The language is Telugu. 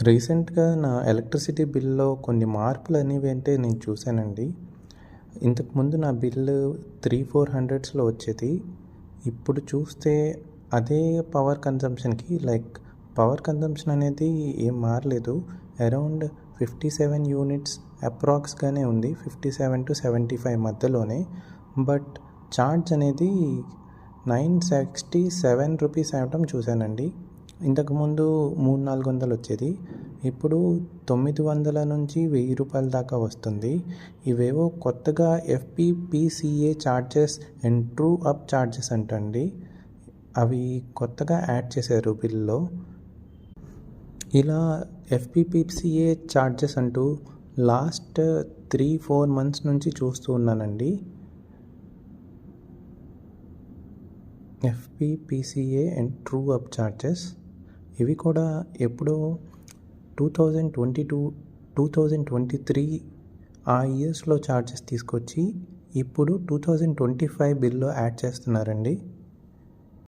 రీసెంట్‌గా నా ఎలక్ట్రిసిటీ బిల్‌లో కొన్ని మార్పులనేవి అంటే నేను చూశానండి. ఇంతకుముందు నా బిల్లు 300-400స్‌లో వచ్చేది. ఇప్పుడు చూస్తే అదే పవర్ కన్జంప్షన్‌కి పవర్ కన్జంప్షన్ అనేది ఏం మారలేదు. అరౌండ్ 57 యూనిట్స్ అప్రాక్స్‌గానే ఉంది. 57-75 మధ్యలోనే. బట్ చార్జ్ అనేది 967 రూపీస్ అవ్వటం చూశానండి. ఇంతకుముందు 300-400 వచ్చేది. ఇప్పుడు 900 నుంచి 1000 రూపాయల దాకా వస్తుంది. ఇవేవో కొత్తగా FPPCA charges and true up charges అంటండి. అవి కొత్తగా యాడ్ చేశారు బిల్‌లో. ఇలా ఎఫ్‌పిపిసిఏ చార్జెస్ అంటూ లాస్ట్ 3-4 మంత్స్ నుంచి చూస్తూ ఉన్నానండి. FPPCA and true up charges ఇవి కూడా ఎప్పుడో 2022, 2023 ఆ ఇయర్స్‌లో చార్జెస్ తీసుకొచ్చి ఇప్పుడు 2025 బిల్‌లో యాడ్ చేస్తున్నారండి.